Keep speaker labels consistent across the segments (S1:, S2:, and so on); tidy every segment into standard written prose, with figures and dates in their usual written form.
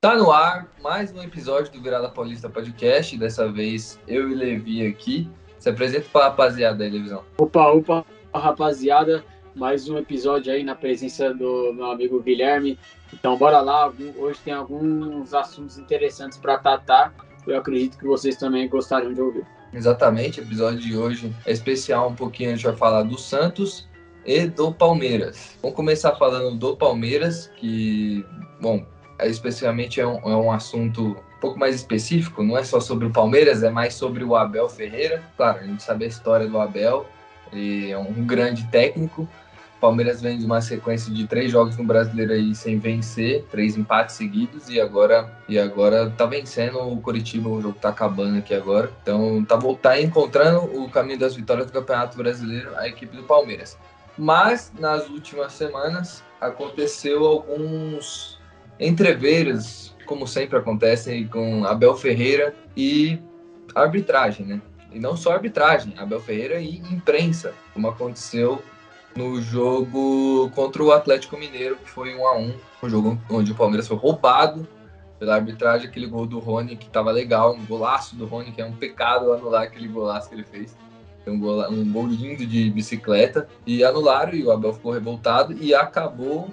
S1: Tá no ar mais um episódio do Virada Paulista Podcast. Dessa vez eu e Levi aqui. Se apresenta pra rapaziada aí, Levizão.
S2: Opa, rapaziada. Mais um episódio aí na presença do meu amigo Guilherme. Então, bora lá. Hoje tem alguns assuntos interessantes para tratar. Eu acredito que vocês também gostariam de ouvir.
S1: Exatamente, o episódio de hoje é especial um pouquinho. A gente vai falar do Santos e do Palmeiras. Vamos começar falando do Palmeiras, que, bom, especificamente é um assunto um pouco mais específico, não é só sobre o Palmeiras, é mais sobre o Abel Ferreira. Claro, a gente sabe a história do Abel, ele é um grande técnico. O Palmeiras vem de uma sequência de 3 jogos no Brasileiro aí sem vencer, 3 empates seguidos, e agora tá vencendo o Coritiba, o jogo tá acabando aqui agora. Então tá encontrando o caminho das vitórias do Campeonato Brasileiro, a equipe do Palmeiras. Mas nas últimas semanas aconteceu alguns entreveros, como sempre acontecem com Abel Ferreira e arbitragem, né? E não só arbitragem, Abel Ferreira e imprensa, como aconteceu no jogo contra o Atlético Mineiro, que foi 1-1, um jogo onde o Palmeiras foi roubado pela arbitragem, aquele gol do Rony que estava legal, um golaço do Rony, que é um pecado anular aquele golaço que ele fez. Um gol lindo de bicicleta, e anularam, e o Abel ficou revoltado e acabou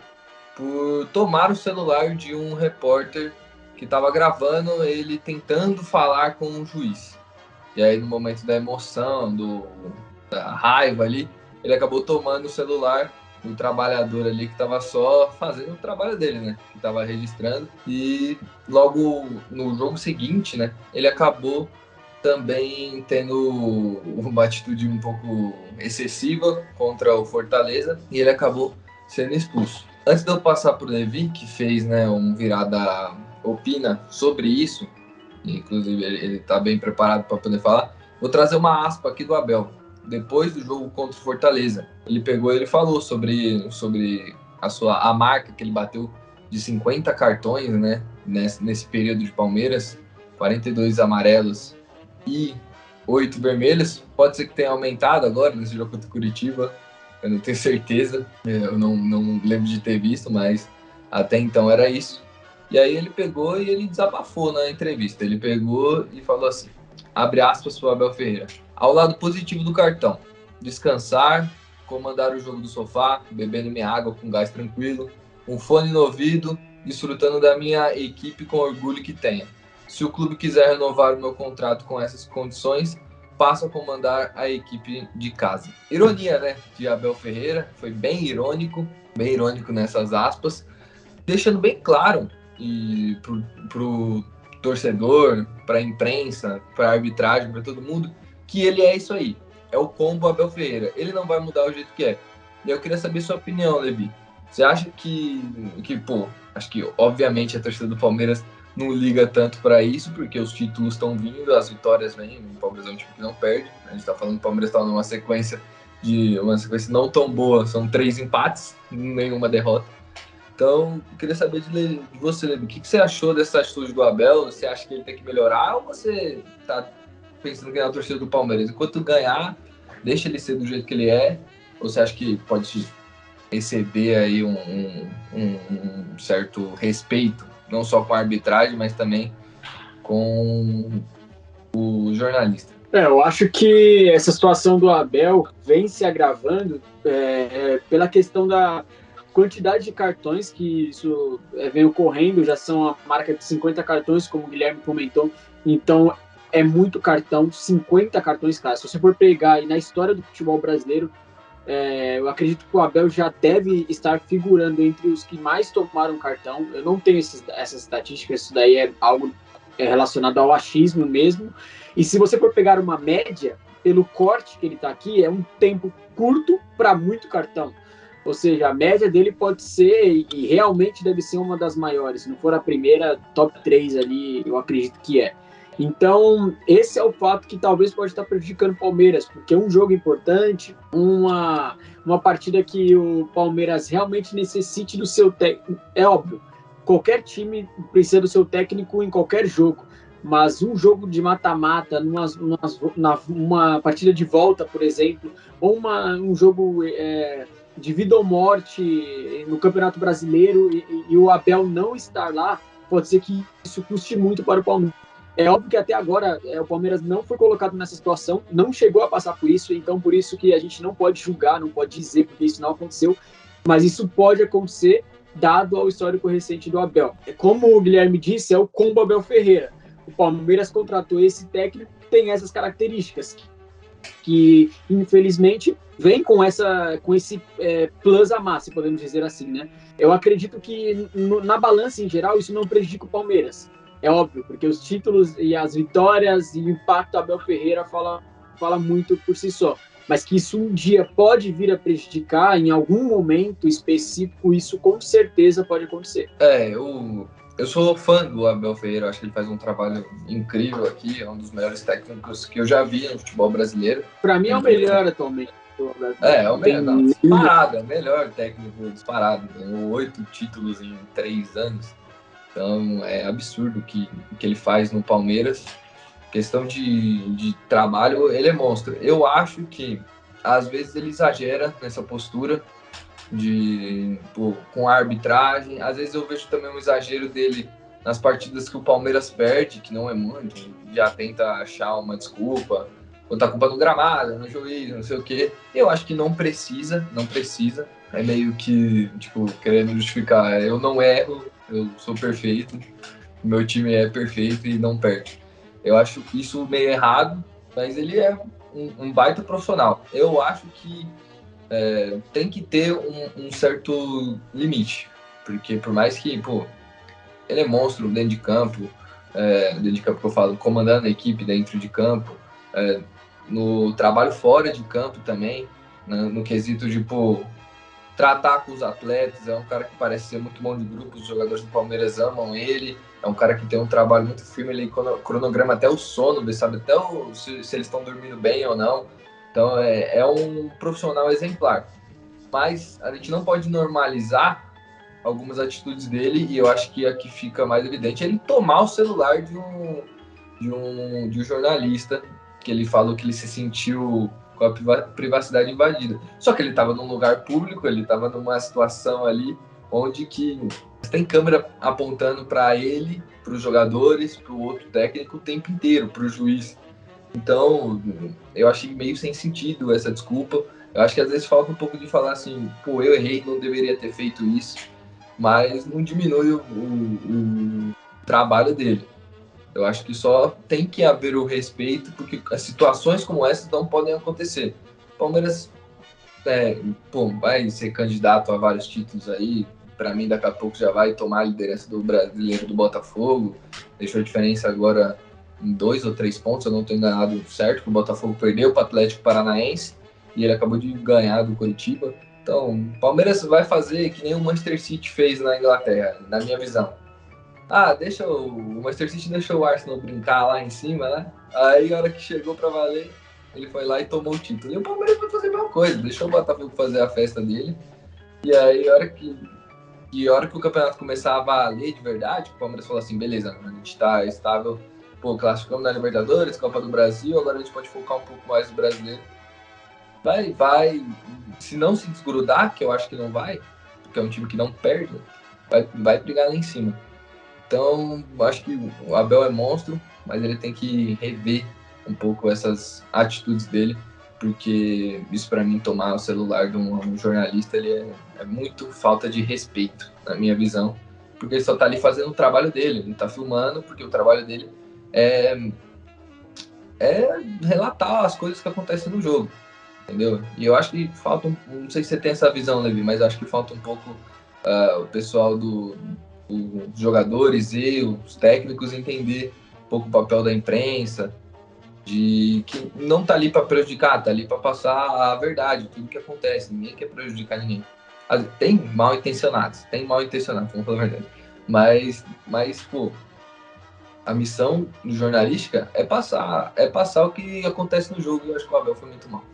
S1: por tomar o celular de um repórter que estava gravando ele tentando falar com o juiz. E aí, no momento da emoção, da raiva ali, ele acabou tomando o celular do trabalhador ali que estava só fazendo o trabalho dele, né? Que estava registrando. E logo no jogo seguinte, né? Ele acabou também tendo uma atitude um pouco excessiva contra o Fortaleza e ele acabou sendo expulso. Antes de eu passar para o Levi, que fez, né, um Virada Opina sobre isso, inclusive ele está bem preparado para poder falar, vou trazer uma aspa aqui do Abel. Depois do jogo contra o Fortaleza, ele pegou e ele falou sobre a marca que ele bateu de 50 cartões, né, nesse período de Palmeiras, 42 amarelos e 8 vermelhos. Pode ser que tenha aumentado agora nesse jogo contra o Curitiba, eu não tenho certeza, eu não lembro de ter visto, mas até então era isso. E aí ele pegou e ele desabafou na entrevista. Ele pegou e falou assim, abre aspas para o Abel Ferreira: ao lado positivo do cartão, descansar, comandar o jogo do sofá, bebendo minha água com gás tranquilo, um fone no ouvido, desfrutando da minha equipe com orgulho que tenha. Se o clube quiser renovar o meu contrato com essas condições, passo a comandar a equipe de casa. Ironia, né, de Abel Ferreira, foi bem irônico nessas aspas, deixando bem claro e pro torcedor, pra imprensa, pra arbitragem, pra todo mundo, que ele é isso aí, é o combo Abel Ferreira, ele não vai mudar o jeito que é. E eu queria saber sua opinião, Levi. Você acha que acho que obviamente a torcida do Palmeiras não liga tanto para isso, porque os títulos estão vindo, as vitórias vêm, o Palmeiras é um time que não perde. A gente está falando que o Palmeiras está numa sequência não tão boa, são 3 empates, nenhuma derrota. Então, eu queria saber de você, Levi, o que você achou dessa atitude do Abel? Você acha que ele tem que melhorar ou você está pensando que é a torcida do Palmeiras, enquanto ganhar, deixa ele ser do jeito que ele é, ou você acha que pode exceder aí um certo respeito, não só com a arbitragem, mas também com o jornalista?
S2: Eu acho que essa situação do Abel vem se agravando pela questão da quantidade de cartões que isso vem ocorrendo, já são a marca de 50 cartões, como o Guilherme comentou, então é muito cartão, 50 cartões, cara. Se você for pegar aí na história do futebol brasileiro, eu acredito que o Abel já deve estar figurando entre os que mais tomaram cartão. Eu não tenho essas estatísticas, isso daí é algo relacionado ao achismo mesmo. E se você for pegar uma média, pelo corte que ele está aqui, é um tempo curto para muito cartão. Ou seja, a média dele pode ser, e realmente deve ser uma das maiores. Se não for a primeira, top 3 ali, eu acredito que é. Então, esse é o fato que talvez pode estar prejudicando o Palmeiras, porque é um jogo importante, uma partida que o Palmeiras realmente necessite do seu técnico. É óbvio, qualquer time precisa do seu técnico em qualquer jogo, mas um jogo de mata-mata, numa partida de volta, por exemplo, ou um jogo de vida ou morte no Campeonato Brasileiro e o Abel não estar lá, pode ser que isso custe muito para o Palmeiras. É óbvio que até agora o Palmeiras não foi colocado nessa situação, não chegou a passar por isso, então por isso que a gente não pode julgar, não pode dizer porque isso não aconteceu, mas isso pode acontecer dado ao histórico recente do Abel. Como o Guilherme disse, é o combo Abel Ferreira. O Palmeiras contratou esse técnico que tem essas características, que infelizmente vem com esse plus a mais, se podemos dizer assim, né? Eu acredito que na balança em geral isso não prejudica o Palmeiras. É óbvio, porque os títulos e as vitórias e o impacto do Abel Ferreira fala muito por si só. Mas que isso um dia pode vir a prejudicar em algum momento específico, isso com certeza pode acontecer.
S1: Eu sou fã do Abel Ferreira, acho que ele faz um trabalho incrível aqui, é um dos melhores técnicos que eu já vi no futebol brasileiro.
S2: Para mim é o melhor atualmente.
S1: É o melhor, não, disparado, é o melhor técnico disparado. Ganhou 8 títulos em 3 anos. Então é absurdo o que ele faz no Palmeiras. Questão de trabalho, ele é monstro. Eu acho que às vezes ele exagera nessa postura com a arbitragem. Às vezes eu vejo também um exagero dele nas partidas que o Palmeiras perde, que não é muito, já tenta achar uma desculpa, botar a culpa no gramado, no juiz, não sei o quê. Eu acho que não precisa. É meio que, querendo justificar, eu não erro, eu sou perfeito, meu time é perfeito e não perde. Eu acho isso meio errado, mas ele é um baita profissional. Eu acho que tem que ter um certo limite, porque por mais que, ele é monstro dentro de campo que eu falo, comandando a equipe dentro de campo, no trabalho fora de campo também, no quesito de, tratar com os atletas, é um cara que parece ser muito bom de grupo, os jogadores do Palmeiras amam ele, é um cara que tem um trabalho muito firme, ele cronograma até o sono, sabe até se eles estão dormindo bem ou não, então é um profissional exemplar, mas a gente não pode normalizar algumas atitudes dele, e eu acho que a que fica mais evidente é ele tomar o celular de um jornalista, que ele falou que ele se sentiu com a privacidade invadida. Só que ele estava num lugar público, ele estava numa situação ali onde que tem câmera apontando para ele, para os jogadores, para o outro técnico o tempo inteiro, para o juiz. Então, eu achei meio sem sentido essa desculpa. Eu acho que às vezes falta um pouco de falar assim, eu errei, não deveria ter feito isso, mas não diminui o trabalho dele. Eu acho que só tem que haver o respeito, porque as situações como essas não podem acontecer. O Palmeiras vai ser candidato a vários títulos aí. Para mim, daqui a pouco já vai tomar a liderança do brasileiro do Botafogo. Deixou a diferença agora em 2 ou 3 pontos, eu não estou enganado certo, que o Botafogo perdeu para o Atlético Paranaense e ele acabou de ganhar do Coritiba. Então, o Palmeiras vai fazer que nem o Manchester City fez na Inglaterra, na minha visão. Deixa o Manchester City deixou o Arsenal brincar lá em cima, né? Aí, a hora que chegou pra valer, ele foi lá e tomou o título. E o Palmeiras vai fazer a mesma coisa, deixou o Botafogo fazer a festa dele. E aí, a hora que o campeonato começar a valer de verdade, o Palmeiras falou assim, beleza, a gente tá estável, classificamos na Libertadores, Copa do Brasil, agora a gente pode focar um pouco mais no brasileiro. Vai, se não se desgrudar, que eu acho que não vai, porque é um time que não perde, vai brigar lá em cima. Então, acho que o Abel é monstro, mas ele tem que rever um pouco essas atitudes dele, porque isso, para mim, tomar o celular de um jornalista, ele é muito falta de respeito, na minha visão, porque ele só tá ali fazendo o trabalho dele, ele tá filmando, porque o trabalho dele é relatar as coisas que acontecem no jogo, entendeu? E eu acho que falta, não sei se você tem essa visão, Levi, mas acho que falta um pouco o pessoal os jogadores e os técnicos entender um pouco o papel da imprensa, de que não tá ali para prejudicar, tá ali para passar a verdade, tudo que acontece, ninguém quer prejudicar ninguém. Tem mal intencionados, vamos falar a verdade. Mas a missão jornalística é passar o que acontece no jogo, e eu acho que o Abel foi muito mal.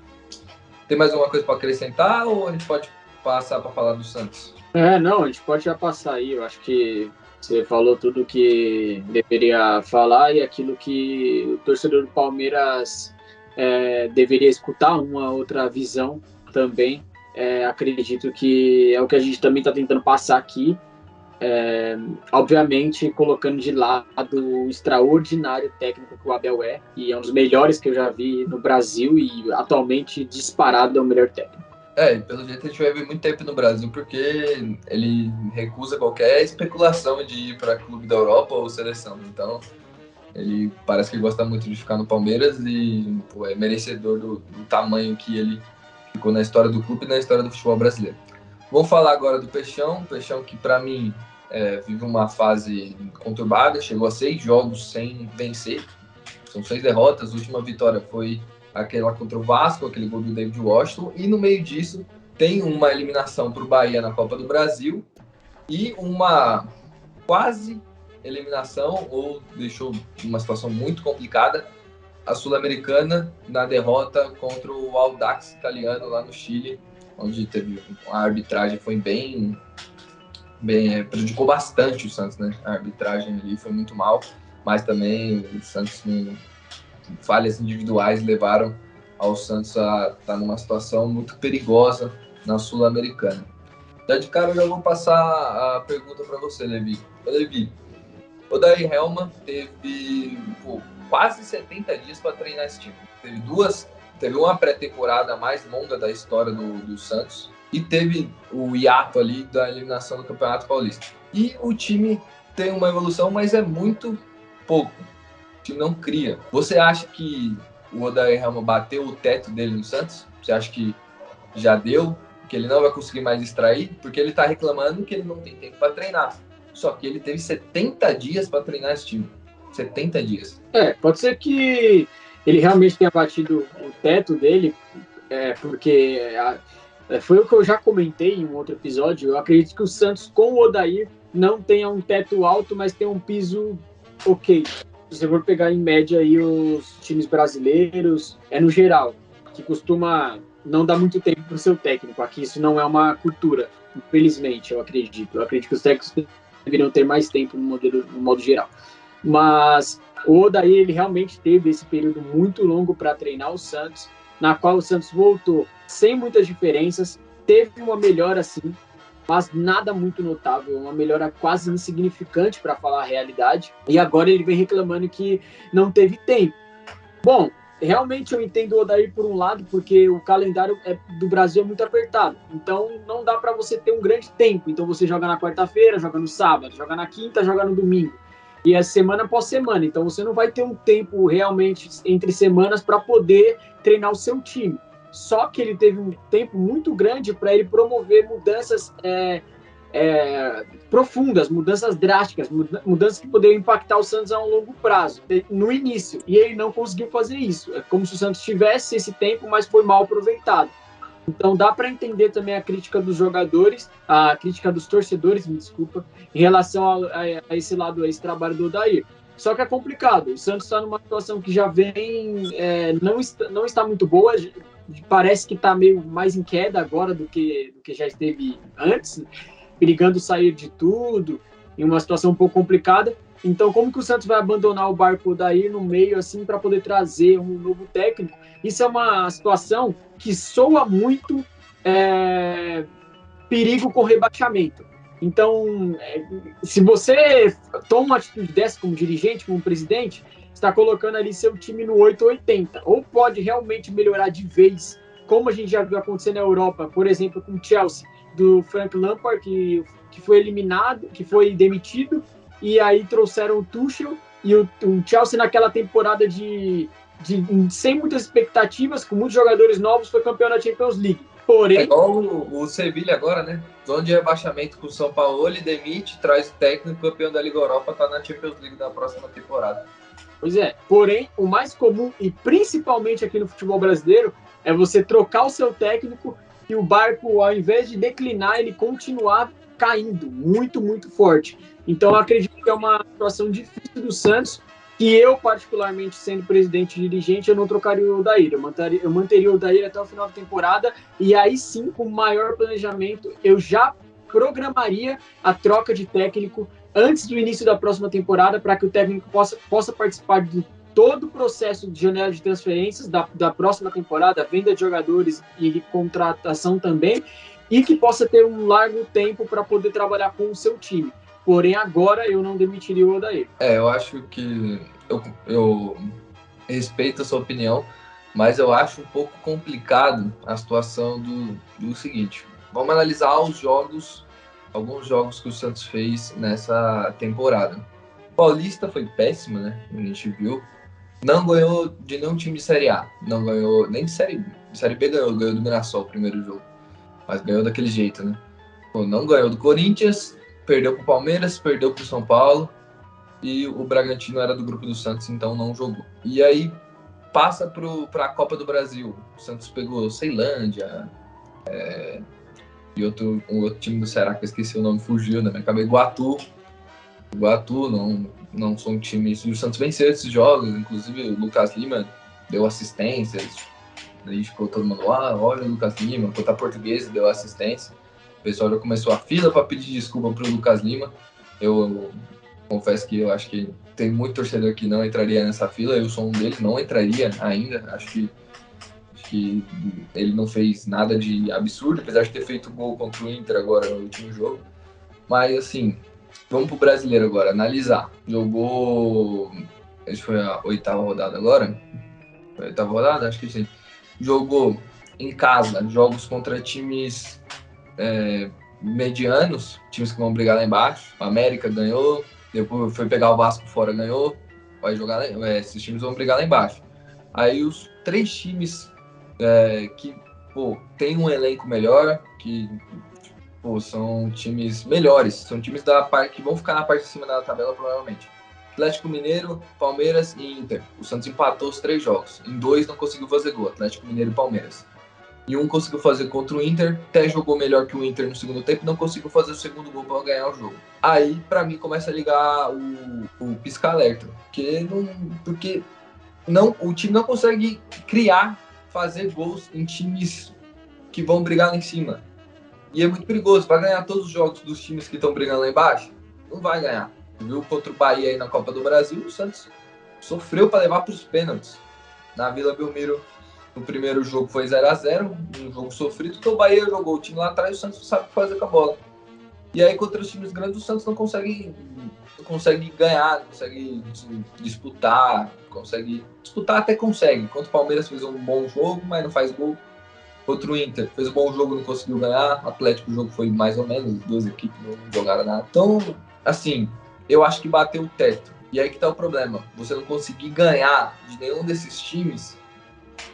S1: Tem mais alguma coisa para acrescentar ou a gente pode passar para falar do Santos?
S2: Não, a gente pode já passar aí. Eu acho que você falou tudo que deveria falar e aquilo que o torcedor do Palmeiras deveria escutar, uma outra visão também. Acredito que é o que a gente também está tentando passar aqui. Obviamente colocando de lado o extraordinário técnico que o Abel é, e é um dos melhores que eu já vi no Brasil e atualmente disparado é o melhor técnico.
S1: Pelo jeito a gente vai ver muito tempo no Brasil, porque ele recusa qualquer especulação de ir para clube da Europa ou seleção. Então, ele parece que gosta muito de ficar no Palmeiras e é merecedor do tamanho que ele ficou na história do clube e na história do futebol brasileiro. Vamos falar agora do Peixão. Peixão que, para mim, vive uma fase conturbada. Chegou a 6 jogos sem vencer. São 6 derrotas. A última vitória foi aquela contra o Vasco, aquele gol do David Washington. E no meio disso tem uma eliminação para o Bahia na Copa do Brasil e uma quase eliminação, ou deixou uma situação muito complicada, a Sul-Americana na derrota contra o Audax italiano lá no Chile, onde teve a arbitragem foi bem prejudicou bastante o Santos, né? A arbitragem ali foi muito mal, mas também o Santos falhas individuais levaram ao Santos a estar numa situação muito perigosa na Sul-Americana. Já de cara eu já vou passar a pergunta para você, Levi. Levi, o Odair Hellmann teve quase 70 dias para treinar esse time. Teve uma pré-temporada mais longa da história do Santos e teve o hiato ali da eliminação do Campeonato Paulista. E o time tem uma evolução, mas é muito pouco. O time não cria. Você acha que o Odair Hellmann bateu o teto dele no Santos? Você acha que já deu? Que ele não vai conseguir mais extrair? Porque ele está reclamando que ele não tem tempo para treinar. Só que ele teve 70 dias para treinar esse time. 70 dias.
S2: Pode ser que ele realmente tenha batido o teto dele, porque foi o que eu já comentei em um outro episódio. Eu acredito que o Santos, com o Odair, não tenha um teto alto, mas tem um piso ok. Se você for pegar em média aí os times brasileiros, no geral, que costuma não dar muito tempo para o seu técnico. Aqui isso não é uma cultura, infelizmente, eu acredito. Eu acredito que os técnicos deveriam ter mais tempo no modo geral. Mas o Odair, ele realmente teve esse período muito longo para treinar o Santos, na qual o Santos voltou sem muitas diferenças, teve uma melhora sim, mas nada muito notável, uma melhora quase insignificante para falar a realidade, e agora ele vem reclamando que não teve tempo. Bom, realmente eu entendo o Odair por um lado, porque o calendário do Brasil é muito apertado, então não dá para você ter um grande tempo, então você joga na quarta-feira, joga no sábado, joga na quinta, joga no domingo, e é semana após semana, então você não vai ter um tempo realmente entre semanas para poder treinar o seu time. Só que ele teve um tempo muito grande para ele promover mudanças profundas, mudanças drásticas, mudanças que poderiam impactar o Santos a um longo prazo, no início. E ele não conseguiu fazer isso. É como se o Santos tivesse esse tempo, mas foi mal aproveitado. Então dá para entender também a crítica dos jogadores, a crítica dos torcedores, me desculpa, em relação a esse lado, a esse trabalho do Odair. Só que é complicado. O Santos está numa situação que já vem, não está muito boa. Parece que está meio mais em queda agora do que já esteve antes, brigando sair de tudo, em uma situação um pouco complicada. Então, como que o Santos vai abandonar o barco Odair no meio, assim, para poder trazer um novo técnico? Isso é uma situação que soa muito perigo com rebaixamento. Então, se você toma uma atitude dessa como dirigente, como presidente, está colocando ali seu time no 880. Ou pode realmente melhorar de vez, como a gente já viu acontecer na Europa, por exemplo, com o Chelsea, do Frank Lampard, que foi eliminado, que foi demitido, e aí trouxeram o Tuchel, e o Chelsea naquela temporada sem muitas expectativas, com muitos jogadores novos, foi campeão da Champions League. Porém,
S1: igual o Sevilha agora, né? Zona de rebaixamento com o São Paulo, ele demite, traz o técnico, campeão da Liga Europa, tá na Champions League da próxima temporada.
S2: Pois é, porém, o mais comum, e principalmente aqui no futebol brasileiro, é você trocar o seu técnico e o barco, ao invés de declinar, ele continuar caindo muito, muito forte. Então, eu acredito que é uma situação difícil do Santos, que eu, particularmente, sendo presidente e dirigente, eu não trocaria o Odair. Eu manteria o Odair até o final da temporada, e aí sim, com maior planejamento, eu já programaria a troca de técnico antes do início da próxima temporada, para que o técnico possa participar de todo o processo de janela de transferências da próxima temporada, venda de jogadores e contratação também, e que possa ter um largo tempo para poder trabalhar com o seu time. Porém, agora eu não demitiria o Odair.
S1: Eu acho que eu respeito a sua opinião, mas eu acho um pouco complicado a situação do seguinte. Vamos analisar alguns jogos que o Santos fez nessa temporada. O Paulista foi péssimo, né? A gente viu. Não ganhou de nenhum time de Série A. Não ganhou nem de Série B. De Série B ganhou do Mirassol o primeiro jogo. Mas ganhou daquele jeito, né? Pô, não ganhou do Corinthians, perdeu pro Palmeiras, perdeu pro São Paulo. E o Bragantino era do grupo do Santos, então não jogou. E aí passa para a Copa do Brasil. O Santos pegou Ceilândia e um outro time do Ceará, que eu esqueci o nome, fugiu da minha cabeça. Iguatu não são times. O Santos venceu esses jogos, inclusive o Lucas Lima deu assistências. Aí ficou todo mundo, olha o Lucas Lima, contra a Portuguesa deu assistência. O pessoal já começou a fila para pedir desculpa para o Lucas Lima. Eu confesso que eu acho que tem muito torcedor que não entraria nessa fila. Eu sou um deles, não entraria ainda. Acho que ele não fez nada de absurdo, apesar de ter feito gol contra o Inter agora no último jogo. Mas, assim, vamos pro brasileiro agora, analisar. Jogou... Essa foi a 8ª rodada agora? Foi a 8ª rodada? Acho que sim. Jogou em casa, jogos contra times medianos, times que vão brigar lá embaixo. O América ganhou, depois foi pegar o Vasco fora, ganhou. Vai jogar lá, esses times vão brigar lá embaixo. Aí os 3 times que tem um elenco melhor, que são times melhores, são times que vão ficar na parte de cima da tabela provavelmente. Atlético Mineiro, Palmeiras e Inter. O Santos empatou os 3 jogos. Em 2 não conseguiu fazer gol, Atlético Mineiro e Palmeiras. E um conseguiu fazer contra o Inter, até jogou melhor que o Inter no segundo tempo, não conseguiu fazer o segundo gol para ganhar o jogo. Aí, para mim, começa a ligar o pisca-alerta. Porque o time não consegue fazer gols em times que vão brigar lá em cima. E é muito perigoso. Vai ganhar todos os jogos dos times que estão brigando lá embaixo? Não vai ganhar. Viu contra o Bahia aí na Copa do Brasil, o Santos sofreu para levar para os pênaltis. Na Vila Belmiro, no primeiro jogo foi 0-0, um jogo sofrido, porque o Bahia jogou o time lá atrás e o Santos não sabe o que fazer com a bola. E aí, contra os times grandes, o Santos não consegue ganhar, não consegue disputar, até consegue. Contra o Palmeiras fez um bom jogo, mas não faz gol. Contra o Inter fez um bom jogo, não conseguiu ganhar. O Atlético, o jogo foi mais ou menos, as 2 equipes não jogaram nada. Então, assim, eu acho que bateu o teto. E aí que tá o problema. Você não conseguir ganhar de nenhum desses times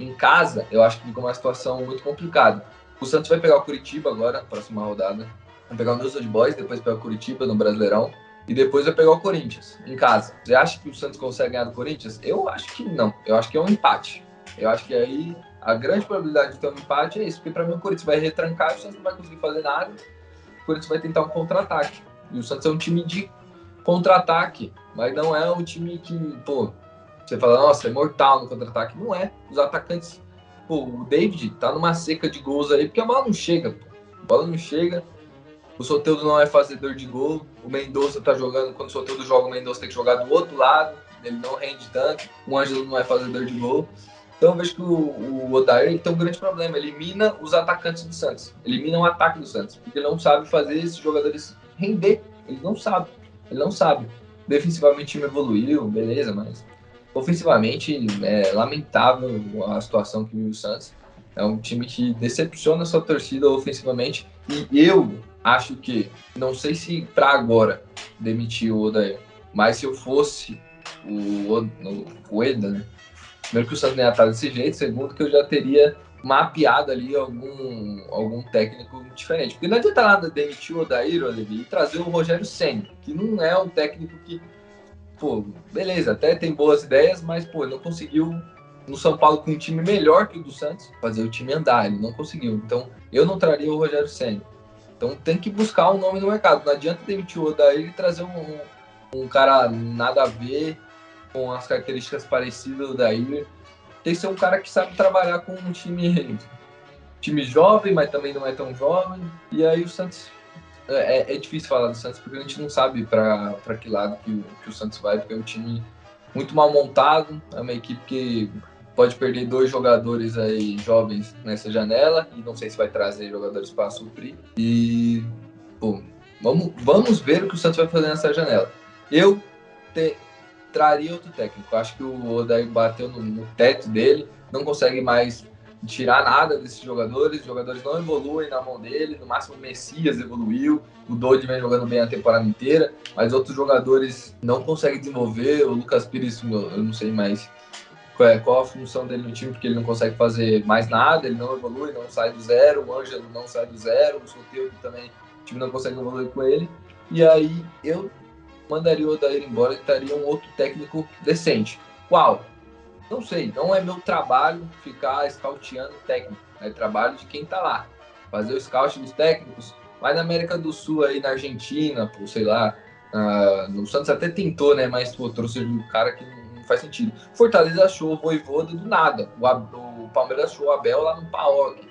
S1: em casa, eu acho que fica uma situação muito complicada. O Santos vai pegar o Curitiba agora, próxima rodada. Vai pegar o News Old Boys, depois pegar o Curitiba no Brasileirão. E depois vai pegar o Corinthians, em casa. Você acha que o Santos consegue ganhar do Corinthians? Eu acho que não. Eu acho que é um empate. Eu acho que aí a grande probabilidade de ter um empate é isso. Porque para mim o Corinthians vai retrancar e o Santos não vai conseguir fazer nada. O Corinthians vai tentar um contra-ataque. E o Santos é um time de contra-ataque. Mas não é um time que, você fala, nossa, é mortal no contra-ataque. Não é. Os atacantes... o David tá numa seca de gols aí, porque a bola não chega. A bola não chega. O Soteldo não é fazedor de gol. O Mendonça tá jogando... Quando o Soteldo joga, o Mendonça tem que jogar do outro lado. Ele não rende tanto. O Ângelo não é fazedor de gol. Então eu vejo que o Odair tem um grande problema. Elimina os atacantes do Santos. Elimina o ataque do Santos. Porque ele não sabe fazer esses jogadores render. Ele não sabe. Defensivamente o time evoluiu, beleza, mas ofensivamente é lamentável a situação que vive o Santos. É um time que decepciona a sua torcida ofensivamente. E eu acho que, não sei se para agora demitir o Odair, mas se eu fosse o Eda, né? Primeiro que o Santos nem ia estar desse jeito, segundo que eu já teria mapeado ali algum técnico diferente. Porque não adianta nada demitir o Odair, e trazer o Rogério Ceni, que não é um técnico que, beleza, até tem boas ideias, mas, ele não conseguiu no São Paulo com um time melhor que o do Santos fazer o time andar, ele não conseguiu. Então, eu não traria o Rogério Ceni. Então, tem que buscar um nome no mercado. Não adianta demitir o Odair e trazer um cara nada a ver, com as características parecidas do Odair. Tem que ser um cara que sabe trabalhar com um time jovem, mas também não é tão jovem. E aí o Santos... É difícil falar do Santos, porque a gente não sabe para que lado que o Santos vai, porque é um time muito mal montado, é uma equipe que pode perder 2 jogadores aí jovens nessa janela, e não sei se vai trazer jogadores para suprir. E, Vamos ver o que o Santos vai fazer nessa janela. Eu traria outro técnico. Acho que o Odair bateu no teto dele, não consegue mais tirar nada desses jogadores. Os jogadores não evoluem na mão dele. No máximo o Messias evoluiu, o Dodi vem jogando bem a temporada inteira, mas outros jogadores não conseguem desenvolver. O Lucas Pires, eu não sei mais qual a função dele no time, porque ele não consegue fazer mais nada, ele não evolui, não sai do zero. O Ângelo não sai do zero, o Soteldo também, o time não consegue evoluir com ele. E aí eu mandaria o Odair embora e estaria um outro técnico decente. Qual? Não sei, não é meu trabalho ficar scouteando técnico, é trabalho de quem tá lá. Fazer o scout dos técnicos, vai na América do Sul aí, na Argentina, pô, sei lá, no Santos até tentou, né, mas pô, trouxe um cara que não faz sentido. Fortaleza achou o Vojvoda do nada, o Palmeiras achou o Abel lá no PAOK.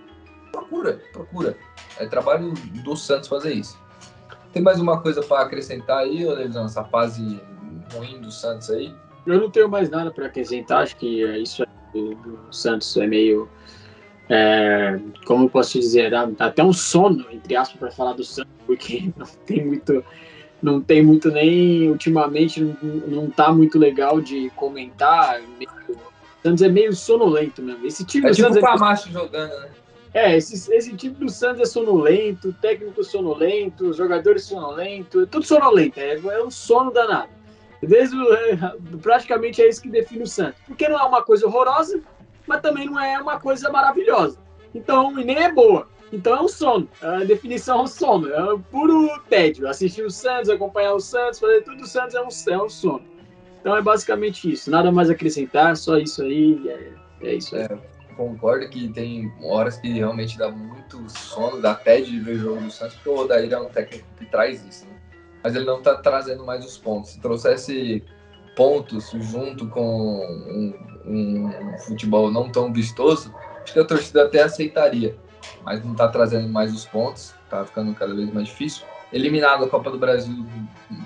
S1: Procura. É trabalho do Santos fazer isso. Tem mais uma coisa para acrescentar aí, Levisão, essa fase ruim do Santos aí?
S2: Eu não tenho mais nada para acrescentar, acho que isso do Santos é meio, como eu posso dizer, dá até um sono, entre aspas, para falar do Santos, porque não tem muito nem, ultimamente, não tá muito legal de comentar, o Santos é meio sonolento mesmo. Esse time do
S1: tipo
S2: Santos
S1: o Camacho jogando, né?
S2: Esse time do Santos é sonolento, técnico sonolento, jogadores sonolentos, tudo sonolento, é um sono danado. Praticamente é isso que define o Santos. Porque não é uma coisa horrorosa, mas também não é uma coisa maravilhosa. Então, e nem é boa. Então é um sono. A definição é um sono. É um puro tédio. Assistir o Santos, acompanhar o Santos, fazer tudo do Santos é um sono. Então é basicamente isso. Nada mais a acrescentar, só isso aí. É isso aí.
S1: Concordo que tem horas que realmente dá muito sono, dá tédio de ver o jogo do Santos, porque o Odair é um técnico que traz isso, né? Mas ele não está trazendo mais os pontos. Se trouxesse pontos junto com um futebol não tão vistoso, acho que a torcida até aceitaria. Mas não está trazendo mais os pontos, está ficando cada vez mais difícil. Eliminado a Copa do Brasil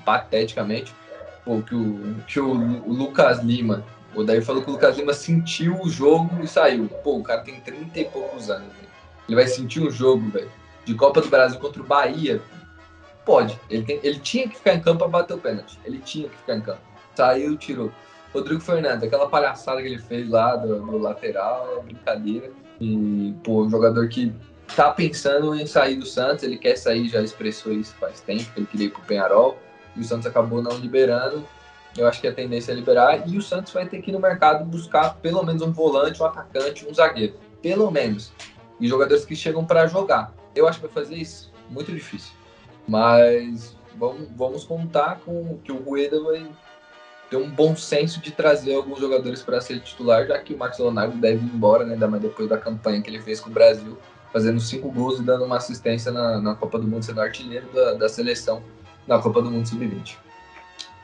S1: pateticamente, que o Lucas Lima, o Odair falou que o Lucas Lima sentiu o jogo e saiu. Pô, o cara tem 30 e poucos anos, véio. Ele vai sentir um jogo, velho, de Copa do Brasil contra o Bahia. Pode. Ele tinha que ficar em campo para bater o pênalti. Ele tinha que ficar em campo. Saiu, tirou. Rodrigo Fernandes, aquela palhaçada que ele fez lá do lateral, é brincadeira. E, pô, um jogador que tá pensando em sair do Santos, ele quer sair, já expressou isso faz tempo, que ele queria ir pro Peñarol, e o Santos acabou não liberando. Eu acho que a tendência é liberar, e o Santos vai ter que ir no mercado buscar pelo menos um volante, um atacante, um zagueiro. Pelo menos. E jogadores que chegam para jogar. Eu acho que vai fazer isso muito difícil. Mas vamos contar com que o Rueda vai ter um bom senso de trazer alguns jogadores para ser titular, já que o Marcos Leonardo deve ir embora, né? Ainda mais depois da campanha que ele fez com o Brasil, fazendo 5 gols e dando uma assistência na Copa do Mundo, sendo artilheiro da seleção na Copa do Mundo Sub-20.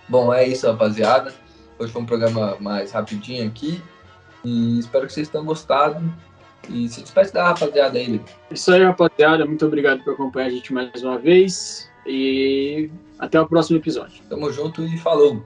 S1: Bom, é isso, rapaziada. Hoje foi um programa mais rapidinho aqui e espero que vocês tenham gostado. E se despede da rapaziada aí.
S2: Isso aí, rapaziada. Muito obrigado por acompanhar a gente mais uma vez. E até o próximo episódio.
S1: Tamo junto e falou!